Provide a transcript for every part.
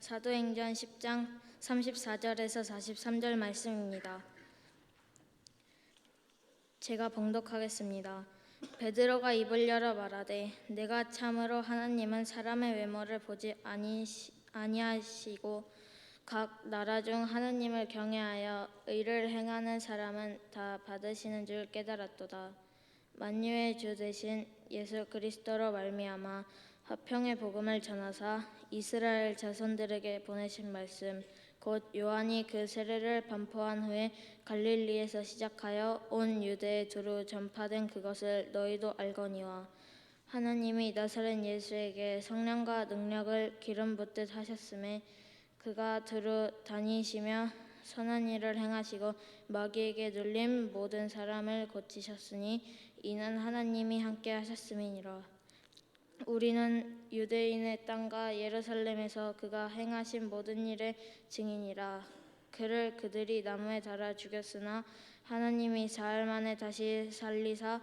사도행전 10장 34절에서 43절 말씀입니다. 제가 봉독하겠습니다. 베드로가 입을 열어 말하되 내가 참으로 하나님은 사람의 외모를 보지 아니하시고 각 나라 중 하나님을 경외하여 의를 행하는 사람은 다 받으시는 줄 깨달았도다. 만유의 주 되신 예수 그리스도로 말미암아 화평의 복음을 전하사 이스라엘 자손들에게 보내신 말씀 곧 요한이 그 세례를 반포한 후에 갈릴리에서 시작하여 온 유대에 두루 전파된 그것을 너희도 알거니와 하나님이 나사렛 예수에게 성령과 능력을 기름 붓듯 하셨음에 그가 두루 다니시며 선한 일을 행하시고 마귀에게 눌린 모든 사람을 고치셨으니 이는 하나님이 함께 하셨음이니라. 우리는 유대인의 땅과 예루살렘에서 그가 행하신 모든 일의 증인이라. 그를 그들이 나무에 달아 죽였으나 하나님이 사흘 만에 다시 살리사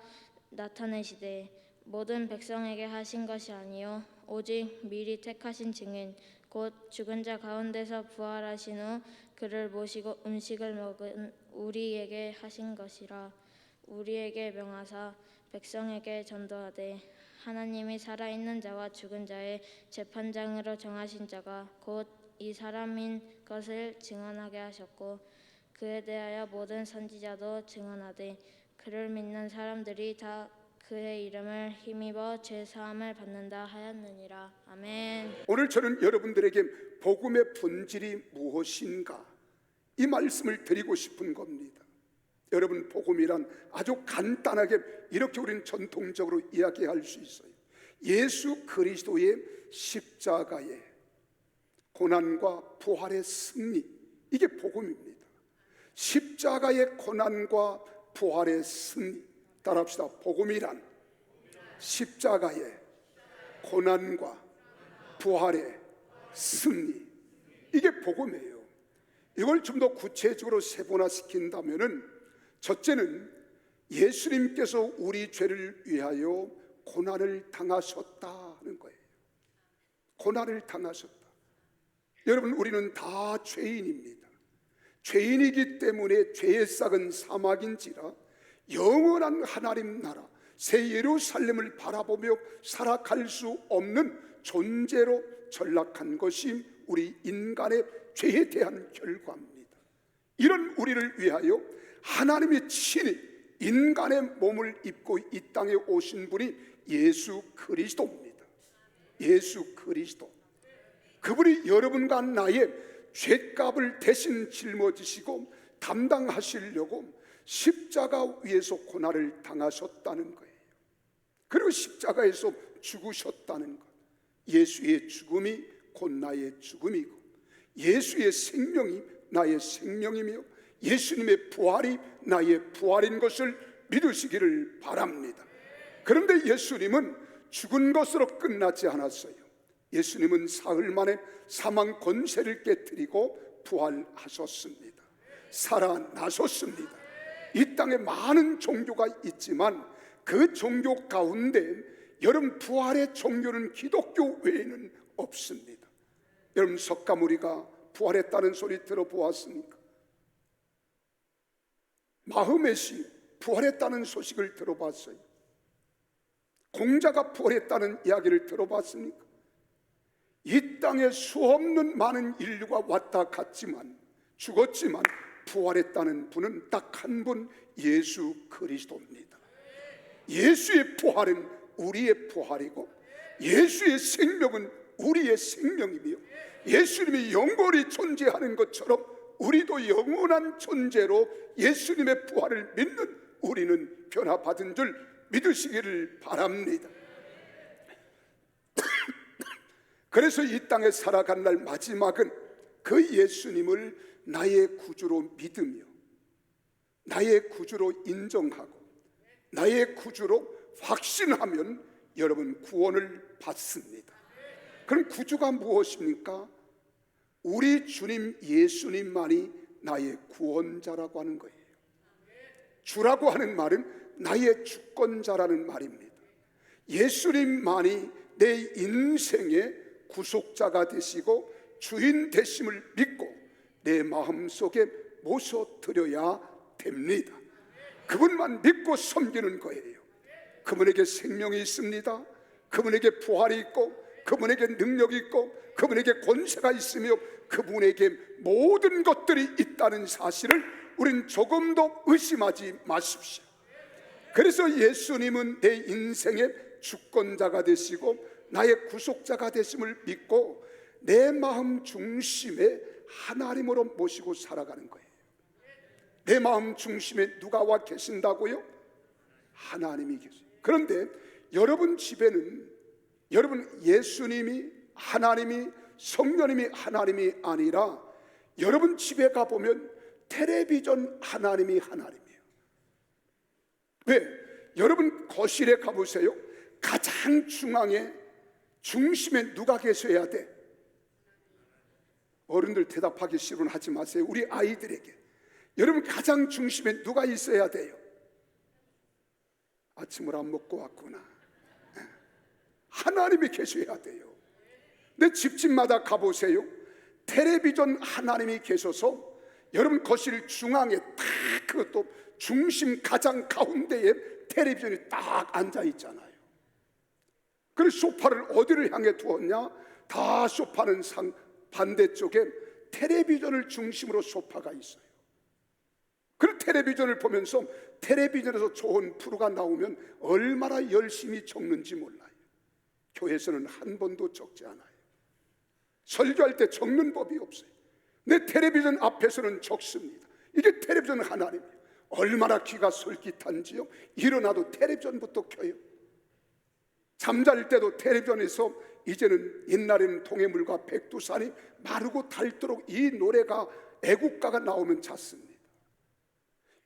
나타내시되 모든 백성에게 하신 것이 아니요 오직 미리 택하신 증인 곧 죽은 자 가운데서 부활하신 후 그를 모시고 음식을 먹은 우리에게 하신 것이라. 우리에게 명하사 백성에게 전도하되 하나님이 살아있는 자와 죽은 자의 재판장으로 정하신 자가 곧 이 사람인 것을 증언하게 하셨고 그에 대하여 모든 선지자도 증언하되 그를 믿는 사람들이 다 그의 이름을 힘입어 죄 사함을 받는다 하였느니라. 아멘. 오늘 저는 여러분들에게 복음의 본질이 무엇인가 이 말씀을 드리고 싶은 겁니다. 여러분, 복음이란 아주 간단하게 이렇게 우리는 전통적으로 이야기할 수 있어요. 예수 그리스도의 십자가의 고난과 부활의 승리, 이게 복음입니다. 십자가의 고난과 부활의 승리, 따라합시다. 복음이란 십자가의 고난과 부활의 승리, 이게 복음이에요. 이걸 좀 더 구체적으로 세분화시킨다면은 첫째는 예수님께서 우리 죄를 위하여 고난을 당하셨다 하는 거예요. 고난을 당하셨다. 여러분, 우리는 다 죄인입니다. 죄인이기 때문에 죄의 싹은 사막인지라 영원한 하나님 나라 새 예루살렘을 바라보며 살아갈 수 없는 존재로 전락한 것이 우리 인간의 죄에 대한 결과입니다. 이런 우리를 위하여 하나님이 친히 인간의 몸을 입고 이 땅에 오신 분이 예수 그리스도입니다. 예수 그리스도, 그분이 여러분과 나의 죄값을 대신 짊어지시고 담당하시려고 십자가 위에서 고난을 당하셨다는 거예요. 그리고 십자가에서 죽으셨다는 것. 예수의 죽음이 곧 나의 죽음이고 예수의 생명이 나의 생명이며 예수님의 부활이 나의 부활인 것을 믿으시기를 바랍니다. 그런데 예수님은 죽은 것으로 끝나지 않았어요. 예수님은 사흘 만에 사망 권세를 깨뜨리고 부활하셨습니다. 살아나셨습니다. 이 땅에 많은 종교가 있지만 그 종교 가운데 여러분, 부활의 종교는 기독교 외에는 없습니다. 여러분, 석가모니가 부활했다는 소리 들어보았습니까? 마흐멧이 부활했다는 소식을 들어봤어요. 공자가 부활했다는 이야기를 들어봤습니까? 이 땅에 수없는 많은 인류가 왔다 갔지만 죽었지만 부활했다는 분은 딱 한 분, 예수 그리스도입니다. 예수의 부활은 우리의 부활이고 예수의 생명은 우리의 생명이며 예수님이 영원히 존재하는 것처럼 우리도 영원한 존재로 예수님의 부활을 믿는 우리는 변화받은 줄 믿으시기를 바랍니다. 그래서 이 땅에 살아간 날 마지막은 그 예수님을 나의 구주로 믿으며 나의 구주로 인정하고 나의 구주로 확신하면 여러분 구원을 받습니다. 그럼 구주가 무엇입니까? 우리 주님 예수님만이 나의 구원자라고 하는 거예요. 주라고 하는 말은 나의 주권자라는 말입니다. 예수님만이 내 인생의 구속자가 되시고 주인 되심을 믿고 내 마음속에 모셔드려야 됩니다. 그분만 믿고 섬기는 거예요. 그분에게 생명이 있습니다. 그분에게 부활이 있고, 그분에게 능력이 있고, 그분에게 권세가 있으며, 그분에게 모든 것들이 있다는 사실을 우린 조금도 의심하지 마십시오. 그래서 예수님은 내 인생의 주권자가 되시고 나의 구속자가 되심을 믿고 내 마음 중심에 하나님으로 모시고 살아가는 거예요. 내 마음 중심에 누가 와 계신다고요? 하나님이 계세요. 그런데 여러분 집에는, 여러분 예수님이 하나님이, 성령님이 하나님이 아니라 여러분 집에 가보면 텔레비전 하나님이 하나님이에요. 왜? 여러분 거실에 가보세요. 가장 중심에 누가 계셔야 돼? 어른들 대답하기 싫으면 하지 마세요. 우리 아이들에게, 여러분 가장 중심에 누가 있어야 돼요? 아침을 안 먹고 왔구나. 하나님이 계셔야 돼요. 내 집집마다 가보세요. 텔레비전 하나님이 계셔서 여러분 거실 중앙에 딱, 그것도 중심 가장 가운데에 텔레비전이 딱 앉아 있잖아요. 그래서 소파를 어디를 향해 두었냐? 다 소파는 반대쪽에 텔레비전을 중심으로 소파가 있어요. 그 텔레비전을 보면서 텔레비전에서 좋은 프로가 나오면 얼마나 열심히 적는지 몰라요. 교회에서는 한 번도 적지 않아요. 설교할 때 적는 법이 없어요. 내 텔레비전 앞에서는 적습니다. 이게 텔레비전 하나님이에요. 얼마나 귀가 솔깃한지요. 일어나도 텔레비전부터 켜요. 잠잘 때도 텔레비전에서, 이제는 옛날에는 동해물과 백두산이 마르고 닳도록 이 노래가, 애국가가 나오면 잤습니다.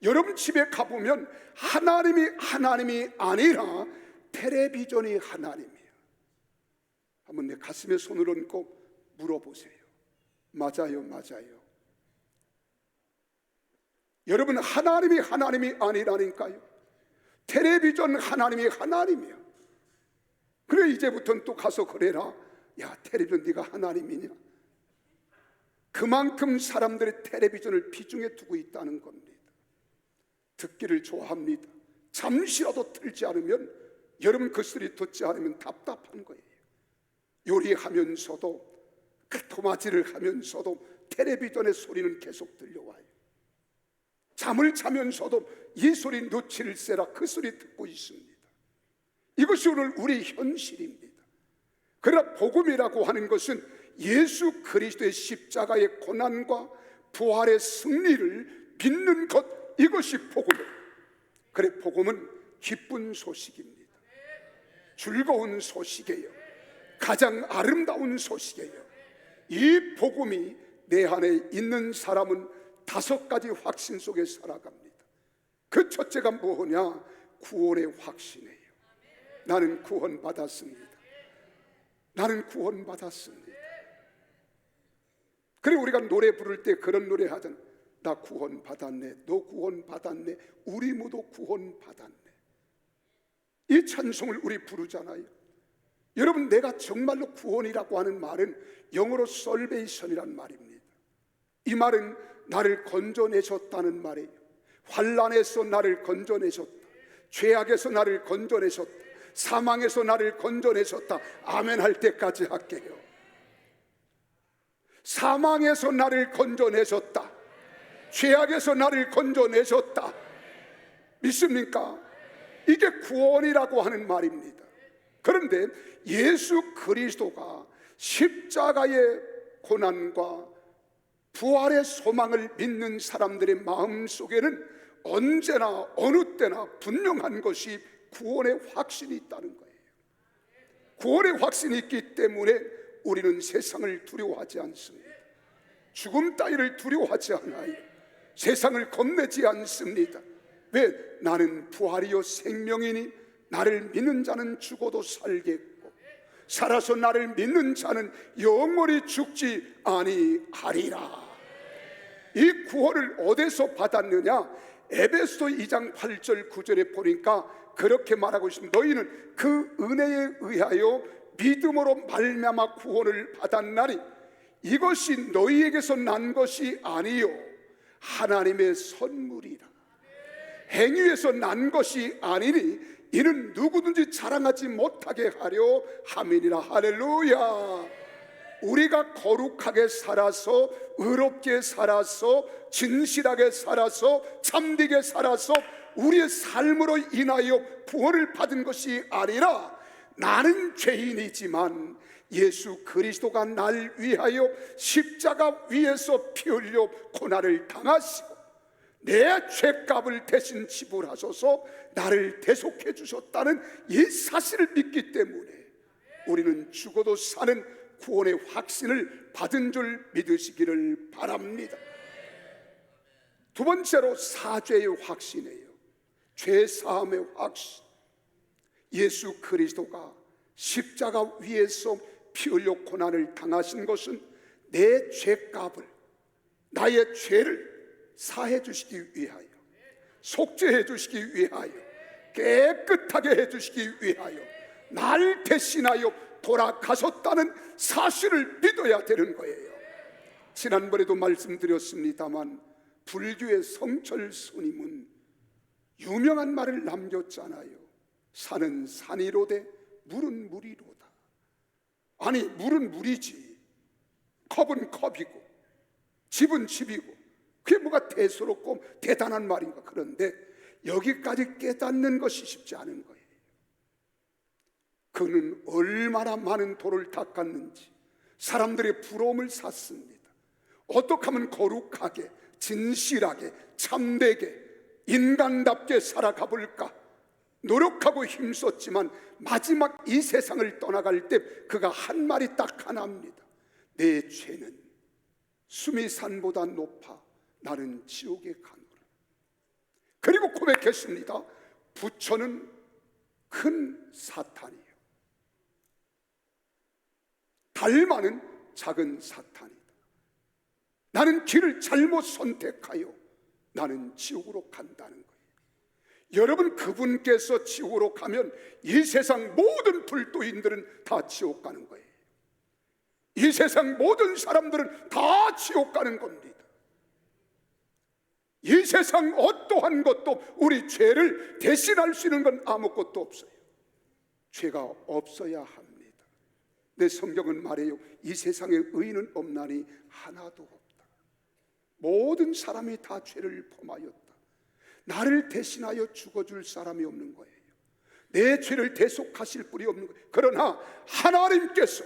여러분 집에 가보면 하나님이 아니라 텔레비전이 하나님이에요. 한번 내 가슴에 손을 얹고 물어보세요. 맞아요, 맞아요. 여러분 하나님이 아니라니까요. 텔레비전 하나님이 하나님이에요. 그래 이제부터는 또 가서 그래라. 야, 텔레비전 네가 하나님이냐? 그만큼 사람들이 텔레비전을 비중에 두고 있다는 겁니다. 듣기를 좋아합니다. 잠시라도 틀지 않으면, 여러분 그 소리 듣지 않으면 답답한 거예요. 요리하면서도, 그 도마질을 하면서도 텔레비전의 소리는 계속 들려와요. 잠을 자면서도 이 소리 놓칠세라 그 소리 듣고 있습니다. 이것이 오늘 우리 현실입니다. 그러나 복음이라고 하는 것은 예수 그리스도의 십자가의 고난과 부활의 승리를 믿는 것, 이것이 복음이에요. 그래 복음은 기쁜 소식입니다. 즐거운 소식이에요. 가장 아름다운 소식이에요. 이 복음이 내 안에 있는 사람은 5가지 확신 속에 살아갑니다. 그 첫째가 뭐냐? 구원의 확신이에요. 나는 구원받았습니다. 나는 구원받았습니다. 그래 우리가 노래 부를 때 그런 노래 하잖아. 나 구원받았네, 너 구원받았네, 우리 모두 구원받았네. 이 찬송을 우리 부르잖아요. 여러분 내가 정말로 구원이라고 하는 말은 영어로 salvation이란 말입니다. 이 말은 나를 건져내셨다는 말이에요. 환난에서 나를 건져내셨다, 죄악에서 나를 건져내셨다, 사망에서 나를 건져내셨다. 아멘 할 때까지 할게요. 사망에서 나를 건져내셨다, 죄악에서 나를 건져내셨다. 믿습니까? 이게 구원이라고 하는 말입니다. 그런데 예수 그리스도가 십자가의 고난과 부활의 소망을 믿는 사람들의 마음속에는 언제나 어느 때나 분명한 것이 구원의 확신이 있다는 거예요. 구원의 확신이 있기 때문에 우리는 세상을 두려워하지 않습니다. 죽음 따위를 두려워하지 않아요. 세상을 겁내지 않습니다. 왜? 나는 부활이요 생명이니 나를 믿는 자는 죽어도 살겠고 살아서 나를 믿는 자는 영원히 죽지 아니하리라. 이 구원을 어디서 받았느냐? 에베소 2장 8절 9절에 보니까 그렇게 말하고 있습니다. 너희는 그 은혜에 의하여 믿음으로 말미암아 구원을 받았나니 이것이 너희에게서 난 것이 아니요 하나님의 선물이라. 행위에서 난 것이 아니니 이는 누구든지 자랑하지 못하게 하려 함이니라. 할렐루야. 우리가 거룩하게 살아서, 의롭게 살아서, 진실하게 살아서, 참되게 살아서 우리의 삶으로 인하여 구원을 받은 것이 아니라, 나는 죄인이지만 예수 그리스도가 날 위하여 십자가 위에서 피 흘려 고난을 당하시고 내 죄값을 대신 지불하셔서 나를 대속해 주셨다는 이 사실을 믿기 때문에 우리는 죽어도 사는 구원의 확신을 받은 줄 믿으시기를 바랍니다. 두 번째로 사죄의 확신이에요. 죄사함의 확신. 예수 그리스도가 십자가 위에서 피 흘려 고난을 당하신 것은 내 죄값을, 나의 죄를 사해 주시기 위하여, 속죄해 주시기 위하여, 깨끗하게 해 주시기 위하여 날 대신하여 돌아가셨다는 사실을 믿어야 되는 거예요. 지난번에도 말씀드렸습니다만 불교의 성철 스님은 유명한 말을 남겼잖아요. 산은 산이로되 물은 물이로다. 아니, 물은 물이지, 컵은 컵이고 집은 집이고 그게 뭐가 대수롭고 대단한 말인가. 그런데 여기까지 깨닫는 것이 쉽지 않은 거예요. 그는 얼마나 많은 돌을 닦았는지 사람들의 부러움을 샀습니다. 어떻게 하면 거룩하게, 진실하게, 참되게, 인간답게 살아가 볼까 노력하고 힘썼지만 마지막 이 세상을 떠나갈 때 그가 한 말이 딱 하나입니다. 내 죄는 수미산보다 높아 나는 지옥에 가노라. 그리고 고백했습니다. 부처는 큰 사탄이에요. 달마는 작은 사탄이다. 나는 길을 잘못 선택하여 나는 지옥으로 간다는 거예요. 여러분, 그분께서 지옥으로 가면 이 세상 모든 불도인들은 다 지옥 가는 거예요. 이 세상 모든 사람들은 다 지옥 가는 겁니다. 이 세상 어떠한 것도 우리 죄를 대신할 수 있는 건 아무것도 없어요. 죄가 없어야 합니다. 내 성경은 말해요. 이 세상에 의인은 없나니 하나도 없다. 모든 사람이 다 죄를 범하였다. 나를 대신하여 죽어줄 사람이 없는 거예요. 내 죄를 대속하실 분이 없는 거예요. 그러나 하나님께서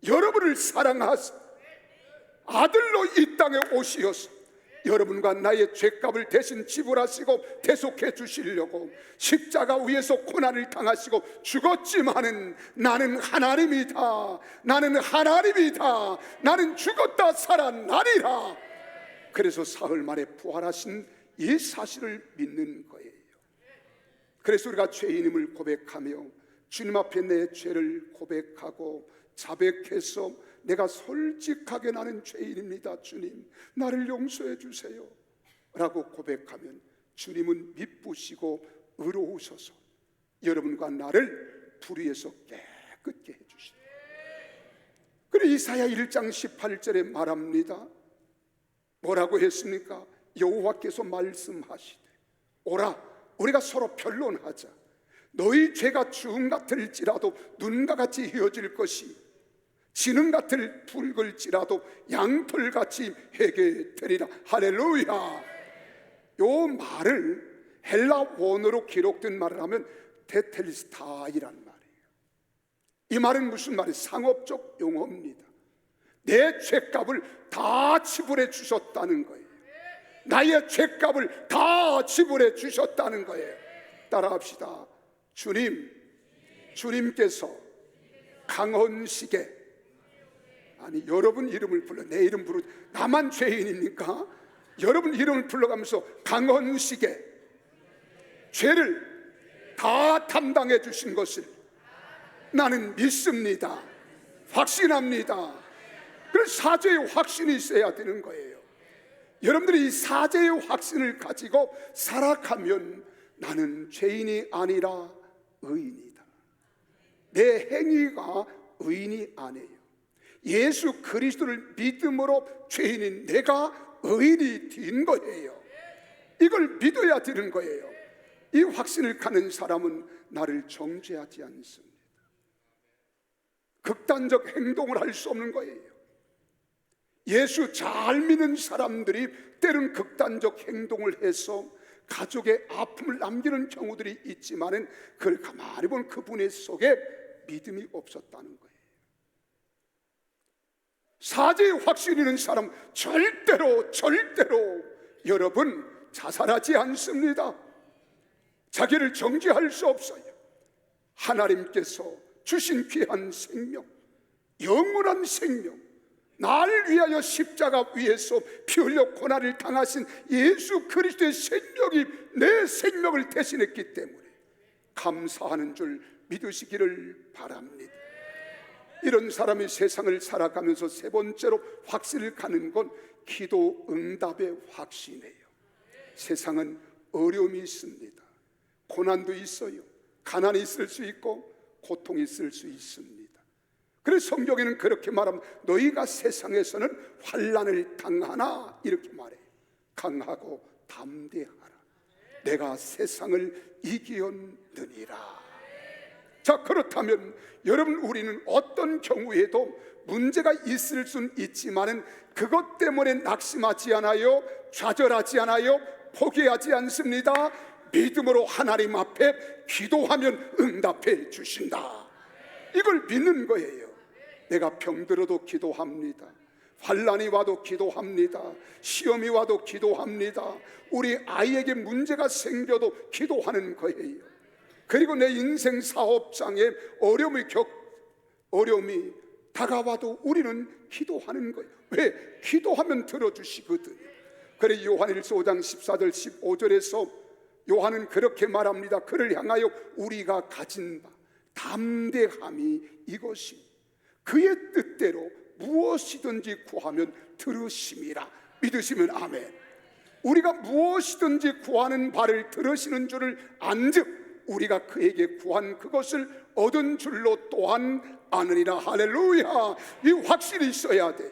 여러분을 사랑하사 아들로 이 땅에 오시어서 여러분과 나의 죄값을 대신 지불하시고 대속해 주시려고 십자가 위에서 고난을 당하시고 죽었지만은 나는 하나님이다, 나는 하나님이다, 나는 죽었다 살아나리라. 그래서 사흘 만에 부활하신 이 사실을 믿는 거예요. 그래서 우리가 죄인임을 고백하며 주님 앞에 내 죄를 고백하고 자백해서 내가 솔직하게 나는 죄인입니다, 주님 나를 용서해 주세요 라고 고백하면 주님은 미쁘시고 의로우셔서 여러분과 나를 불의에서 깨끗게 해주십니다. 그리고 이사야 1장 18절에 말합니다. 뭐라고 했습니까? 여호와께서 말씀하시되 오라 우리가 서로 변론하자. 너희 죄가 주홍 같을지라도 눈과 같이 헤어질 것이 진흥 같을 붉을지라도 양털같이 회개 되리라. 할렐루야. 요 말을 헬라 원어로 기록된 말을 하면 테텔스타이란 말이에요. 이 말은 무슨 말이에요? 상업적 용어입니다. 내 죄값을 다 지불해 주셨다는 거예요. 나의 죄값을 다 지불해 주셨다는 거예요. 따라합시다. 주님께서 강헌식에, 아니 여러분 이름을 불러, 내 이름 부르, 나만 죄인입니까? 여러분 이름을 불러가면서 강헌식에 죄를 다 담당해 주신 것을 나는 믿습니다. 확신합니다. 그래서 사죄의 확신이 있어야 되는 거예요. 여러분들이 이 사죄의 확신을 가지고 살아가면 나는 죄인이 아니라 의인이다. 내 행위가 의인이 아니에요. 예수 그리스도를 믿음으로 죄인인 내가 의인이 된 거예요. 이걸 믿어야 되는 거예요. 이 확신을 가는 사람은 나를 정죄하지 않습니다. 극단적 행동을 할 수 없는 거예요. 예수 잘 믿는 사람들이 때론 극단적 행동을 해서 가족의 아픔을 남기는 경우들이 있지만은 그걸 가만히 보면 그분의 속에 믿음이 없었다는 거예요. 사죄의 확신이 있는 사람 절대로 여러분 자살하지 않습니다. 자기를 정죄할 수 없어요. 하나님께서 주신 귀한 생명, 영원한 생명, 나를 위하여 십자가 위에서 피 흘려 고난을 당하신 예수 그리스도의 생명이 내 생명을 대신했기 때문에 감사하는 줄 믿으시기를 바랍니다. 이런 사람이 세상을 살아가면서 세 번째로 확신을 가는 건 기도 응답의 확신이에요. 세상은 어려움이 있습니다. 고난도 있어요. 가난이 있을 수 있고 고통이 있을 수 있습니다. 그래서 성경에는 그렇게 말합니다. 너희가 세상에서는 환난을 당하나 이렇게 말해요. 강하고 담대하라. 내가 세상을 이기었느니라. 자, 그렇다면 여러분, 우리는 어떤 경우에도 문제가 있을 수는 있지만은 그것 때문에 낙심하지 않아요. 좌절하지 않아요. 포기하지 않습니다. 믿음으로 하나님 앞에 기도하면 응답해 주신다. 이걸 믿는 거예요. 내가 병들어도 기도합니다. 환난이 와도 기도합니다. 시험이 와도 기도합니다. 우리 아이에게 문제가 생겨도 기도하는 거예요. 그리고 내 인생 사업장에 어려움이 다가와도 우리는 기도하는 거예요. 왜? 기도하면 들어주시거든요. 그래 요한일서 5장 14절 15절에서 요한은 그렇게 말합니다. 그를 향하여 우리가 가진 바 담대함이 이것이 그의 뜻대로 무엇이든지 구하면 들으심이라. 믿으시면 아멘. 우리가 무엇이든지 구하는 바를 들으시는 줄을 안즉 우리가 그에게 구한 그것을 얻은 줄로 또한 아느니라. 할렐루야. 이 확신이 있어야 돼요.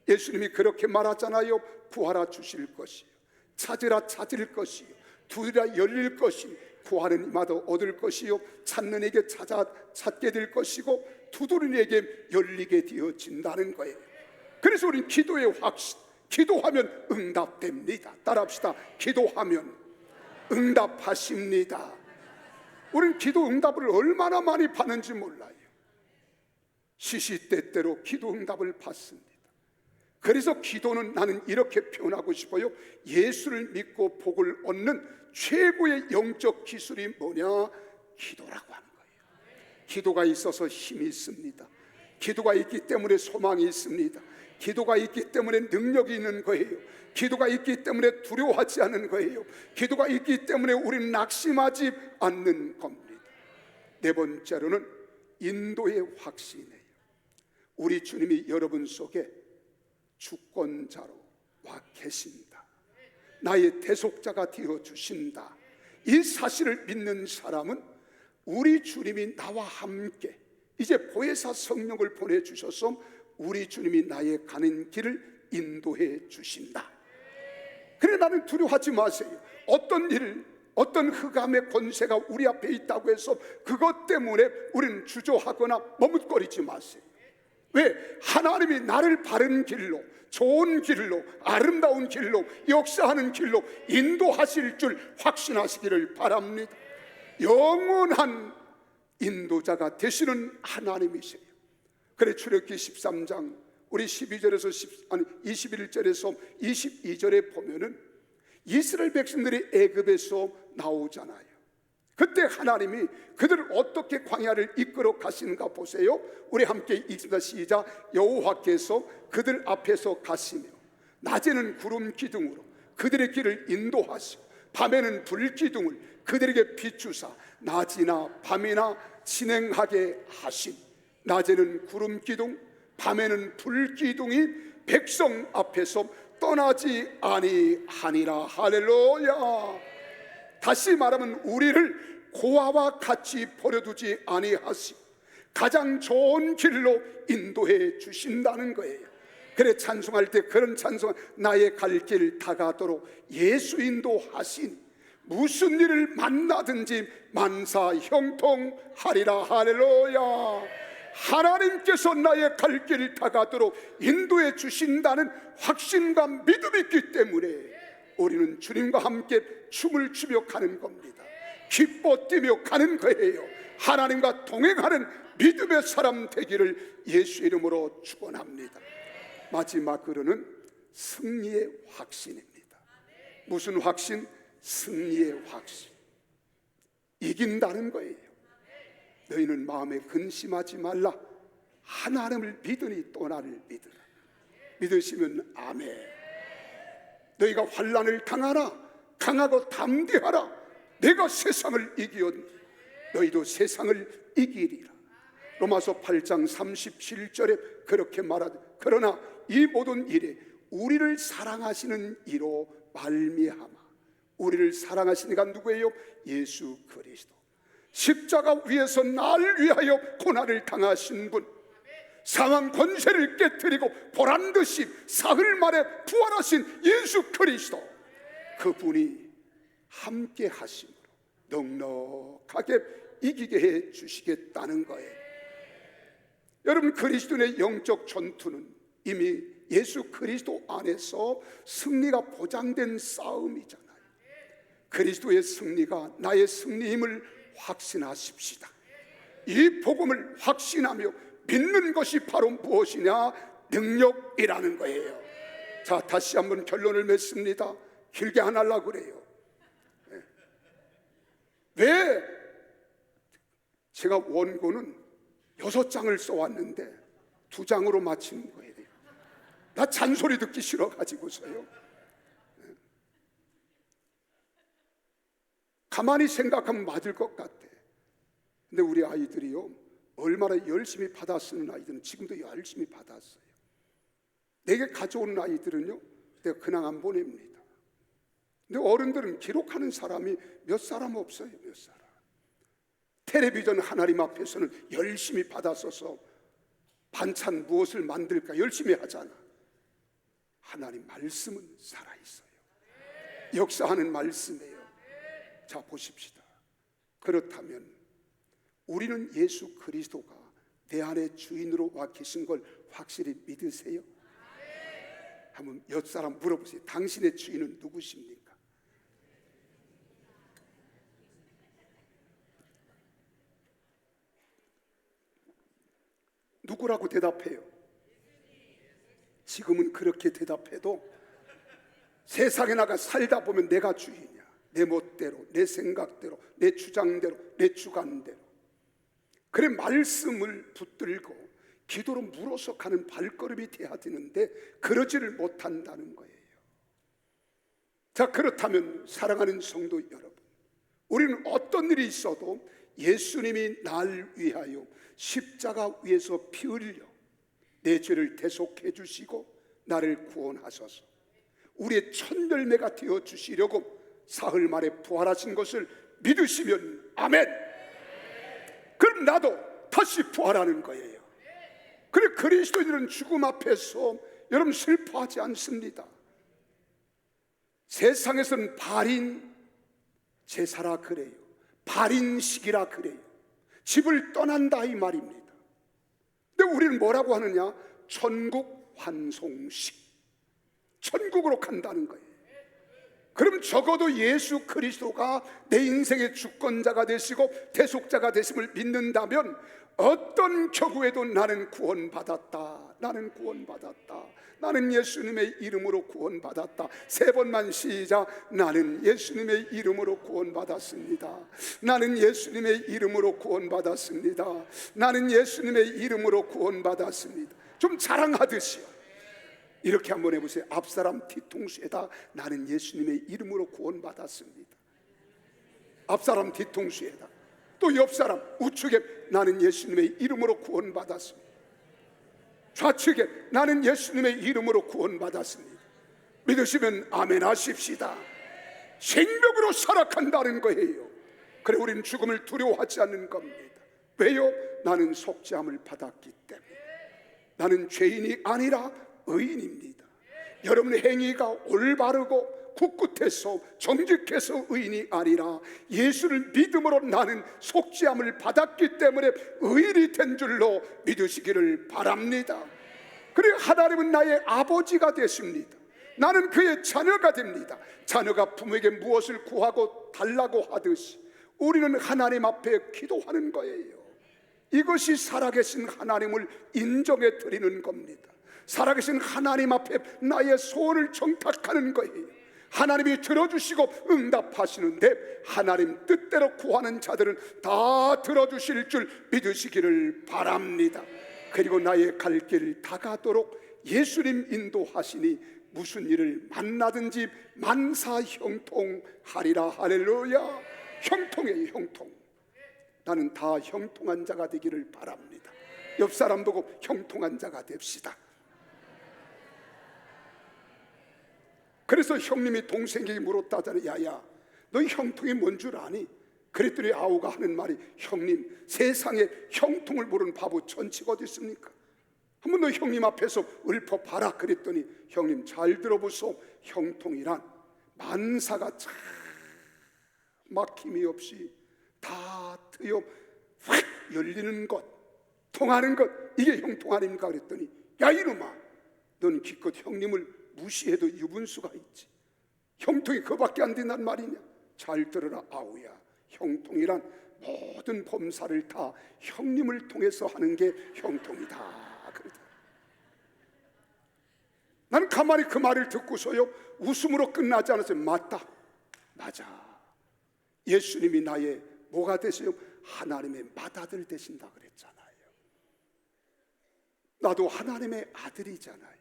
예수님이 그렇게 말하잖아요. 구하라 주실 것이요, 찾으라 찾을 것이요, 두드리라 열릴 것이요, 구하는 이마다 얻을 것이요, 찾는 이에게 찾게 될 것이고 두드리는 이에게 열리게 되어진다는 거예요. 그래서 우리는 기도의 확신, 기도하면 응답됩니다. 따라합시다. 기도하면 응답하십니다. 우리는 기도 응답을 얼마나 많이 받는지 몰라요. 시시때때로 기도 응답을 받습니다. 그래서 기도는 나는 이렇게 표현하고 싶어요. 예수를 믿고 복을 얻는 최고의 영적 기술이 뭐냐? 기도라고 하는 거예요. 기도가 있어서 힘이 있습니다. 기도가 있기 때문에 소망이 있습니다. 기도가 있기 때문에 능력이 있는 거예요. 기도가 있기 때문에 두려워하지 않는 거예요. 기도가 있기 때문에 우리는 낙심하지 않는 겁니다. 네 번째로는 인도의 확신이에요. 우리 주님이 여러분 속에 주권자로 와 계신다. 나의 대속자가 되어 주신다. 이 사실을 믿는 사람은 우리 주님이 나와 함께 이제 보혜사 성령을 보내주셔서 우리 주님이 나의 가는 길을 인도해 주신다. 그래 나는 두려워하지 마세요. 어떤 일, 어떤 흑암의 권세가 우리 앞에 있다고 해서 그것 때문에 우리는 주저하거나 머뭇거리지 마세요. 왜? 하나님이 나를 바른 길로, 좋은 길로, 아름다운 길로, 역사하는 길로 인도하실 줄 확신하시기를 바랍니다. 영원한 인도자가 되시는 하나님이세요. 그래 출애굽기 13장 우리 12절에서 21절에서 22절에 보면은 이스라엘 백성들이 애굽에서 나오잖아요. 그때 하나님이 그들을 어떻게 광야를 이끌어 가시는가 보세요. 우리 함께 읽습니다. 시작. 여호와께서 그들 앞에서 가시며 낮에는 구름 기둥으로 그들의 길을 인도하시고 밤에는 불 기둥을 그들에게 비추사 낮이나 밤이나 진행하게 하심. 낮에는 구름 기둥, 밤에는 불 기둥이 백성 앞에서 떠나지 아니하니라. 할렐루야. 다시 말하면 우리를 고아와 같이 버려두지 아니하시고 가장 좋은 길로 인도해 주신다는 거예요. 그래 찬송할 때 그런 찬송, 나의 갈 길 다가도록 예수 인도하시니 무슨 일을 만나든지 만사 형통하리라. 할렐루야. 하나님께서 나의 갈 길 다가도록 인도해 주신다는 확신과 믿음이 있기 때문에 우리는 주님과 함께 춤을 추며 가는 겁니다. 기뻐 뛰며 가는 거예요. 하나님과 동행하는 믿음의 사람 되기를 예수 이름으로 축원합니다. 마지막으로는 승리의 확신입니다. 무슨 확신? 승리의 확신. 이긴다는 거예요. 너희는 마음에 근심하지 말라. 하나님을 믿으니 또 나를 믿으라. 믿으시면 아멘. 너희가 환난을 당하라. 강하고 담대하라. 내가 세상을 이기었니 너희도 세상을 이기리라. 로마서 8장 37절에 그렇게 말하되 그러나 이 모든 일에 우리를 사랑하시는 이로 말미암아. 우리를 사랑하시는 이가 누구예요? 예수 그리스도. 십자가 위에서 나를 위하여 고난을 당하신 분, 상한 권세를 깨뜨리고 보란듯이 사흘 만에 부활하신 예수 그리스도, 그분이 함께 하심으로 넉넉하게 이기게 해 주시겠다는 거예요. 여러분, 그리스도인의 영적 전투는 이미 예수 그리스도 안에서 승리가 보장된 싸움이잖아요. 그리스도의 승리가 나의 승리임을 확신하십시다. 이 복음을 확신하며 믿는 것이 바로 무엇이냐? 능력이라는 거예요. 자, 다시 한번 결론을 맺습니다. 길게 안 하려고 그래요. 왜 제가 원고는 6장을 써왔는데 2장으로 마치는 거예요? 나 잔소리 듣기 싫어가지고서요. 가만히 생각하면 맞을 것 같아. 근데 우리 아이들이요, 얼마나 열심히 받아 쓰는 아이들은 지금도 열심히 받았어요. 내게 가져오는 아이들은요, 내가 그냥 안 보냅니다. 근데 어른들은 기록하는 사람이 몇 사람 없어요. 몇 사람. 텔레비전 하나님 앞에서는 열심히 받아 써서 반찬 무엇을 만들까 열심히 하잖아. 하나님 말씀은 살아있어요. 역사하는 말씀이에요. 자, 보십시다. 그렇다면 우리는 예수 그리스도가 내 안에 주인으로 와 계신 걸 확실히 믿으세요? 한번 옆 사람 물어보세요. 당신의 주인은 누구십니까? 누구라고 대답해요? 지금은 그렇게 대답해도 세상에 나가 살다 보면 내가 주인이야. 내 멋대로, 내 생각대로, 내 주장대로, 내 주관대로. 그래, 말씀을 붙들고 기도로 물어서 가는 발걸음이 돼야 되는데 그러지를 못한다는 거예요. 자, 그렇다면 사랑하는 성도 여러분, 우리는 어떤 일이 있어도 예수님이 날 위하여 십자가 위에서 피 흘려 내 죄를 대속해 주시고 나를 구원하소서, 우리의 첫 열매가 되어 주시려고 사흘 만에 부활하신 것을 믿으시면 아멘. 그럼 나도 다시 부활하는 거예요. 그래, 그리스도인들은 죽음 앞에서 여러분 슬퍼하지 않습니다. 세상에서는 발인 제사라 그래요. 발인식이라 그래요. 집을 떠난다 이 말입니다. 근데 우리는 뭐라고 하느냐? 천국 환송식. 천국으로 간다는 거예요. 그럼 적어도 예수 그리스도가 내 인생의 주권자가 되시고 대속자가 되심을 믿는다면 어떤 경우에도 나는 구원받았다, 나는 구원받았다, 나는 예수님의 이름으로 구원받았다. 3번만 시작. 나는 예수님의 이름으로 구원받았습니다. 나는 예수님의 이름으로 구원받았습니다. 나는 예수님의 이름으로 구원받았습니다. 좀 자랑하듯이요. 이렇게 한번 해보세요. 앞사람 뒤통수에다 나는 예수님의 이름으로 구원받았습니다. 앞사람 뒤통수에다. 또 옆사람 우측에 나는 예수님의 이름으로 구원받았습니다. 좌측에 나는 예수님의 이름으로 구원받았습니다. 믿으시면 아멘 하십시다. 생명으로 살아간다는 거예요. 그래, 우리는 죽음을 두려워하지 않는 겁니다. 왜요? 나는 속죄함을 받았기 때문에. 나는 죄인이 아니라 의인입니다. 여러분의 행위가 올바르고 굳굳해서 정직해서 의인이 아니라 예수를 믿음으로 나는 속죄함을 받았기 때문에 의인이 된 줄로 믿으시기를 바랍니다. 그리고 하나님은 나의 아버지가 되십니다. 나는 그의 자녀가 됩니다. 자녀가 부모에게 무엇을 구하고 달라고 하듯이 우리는 하나님 앞에 기도하는 거예요. 이것이 살아계신 하나님을 인정해 드리는 겁니다. 살아계신 하나님 앞에 나의 소원을 청탁하는 거예요. 하나님이 들어주시고 응답하시는데 하나님 뜻대로 구하는 자들은 다 들어주실 줄 믿으시기를 바랍니다. 그리고 나의 갈 길을 다가도록 예수님 인도하시니 무슨 일을 만나든지 만사 형통하리라. 할렐루야. 형통이에요, 형통. 나는 다 형통한 자가 되기를 바랍니다. 옆 사람 보고 형통한 자가 됩시다. 그래서 형님이 동생에게 물었다잖아요. 야야, 너 형통이 뭔 줄 아니? 그랬더니 아우가 하는 말이, 형님, 세상에 형통을 모르는 바보 천치가 어디 있습니까? 한번 너 형님 앞에서 읊어봐라. 그랬더니 형님 잘 들어보소. 형통이란 만사가 참 막힘이 없이 다 트여 확 열리는 것, 통하는 것, 이게 형통 아닙니까? 그랬더니 야 이놈아, 너는 기껏 형님을 무시해도 유분수가 있지. 형통이 그밖에 안 된단 말이냐? 잘 들어라 아우야. 형통이란 모든 범사를 다 형님을 통해서 하는 게 형통이다. 그러더라. 나는 가만히 그 말을 듣고서요 웃음으로 끝나지 않았어요. 맞다, 맞아. 예수님이 나의 뭐가 되세요? 하나님의 맏아들 되신다 그랬잖아요. 나도 하나님의 아들이잖아요.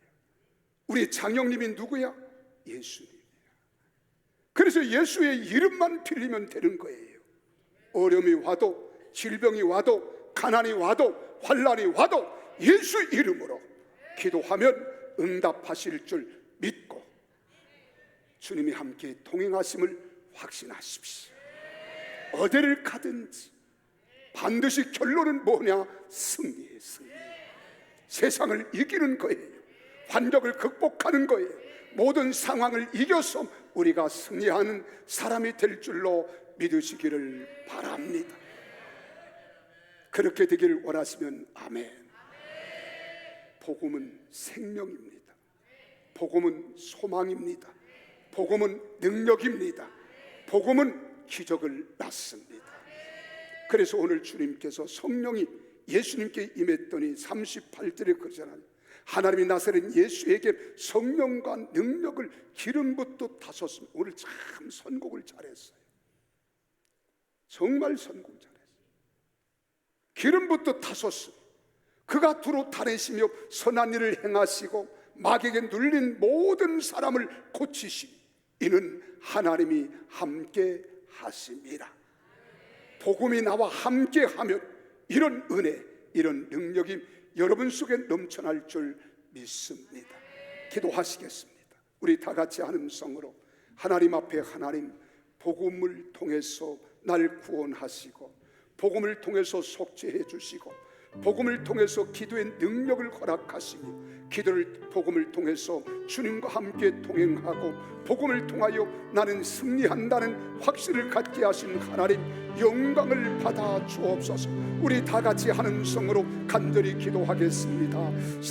우리 장영님이 누구야? 예수님이야. 그래서 예수의 이름만 빌리면 되는 거예요. 어려움이 와도, 질병이 와도, 가난이 와도, 환난이 와도 예수 이름으로 기도하면 응답하실 줄 믿고 주님이 함께 동행하심을 확신하십시오. 어디를 가든지 반드시 결론은 뭐냐? 승리의 승리. 세상을 이기는 거예요. 환경을 극복하는 거예요. 모든 상황을 이겨서 우리가 승리하는 사람이 될 줄로 믿으시기를 바랍니다. 그렇게 되기를 원하시면 아멘. 복음은 생명입니다. 복음은 소망입니다. 복음은 능력입니다. 복음은 기적을 낳습니다. 그래서 오늘 주님께서 성령이 예수님께 임했더니 38절에 그러잖아요. 하나님이 나사렛 예수에게 성령과 능력을 기름 붓듯 다셨습니다. 오늘 참 선곡을 잘했어요. 정말 선곡 잘했어요. 기름 붓듯 다셨습니다. 그가 두루 다니시며 선한 일을 행하시고 마귀에게 눌린 모든 사람을 고치시니 이는 하나님이 함께 하심이라. 복음이 나와 함께 하면 이런 은혜, 이런 능력이 여러분 속에 넘쳐날 줄 믿습니다. 기도하시겠습니다. 우리 다 같이 하는 성으로 하나님 앞에 하나님, 복음을 통해서 날 구원하시고 복음을 통해서 속죄해 주시고 복음을 통해서 기도의 능력을 허락하시며 기도를 복음을 통해서 주님과 함께 동행하고 복음을 통하여 나는 승리한다는 확신을 갖게 하신 하나님, 영광을 받아 주옵소서. 우리 다 같이 하는 성으로 간절히 기도하겠습니다.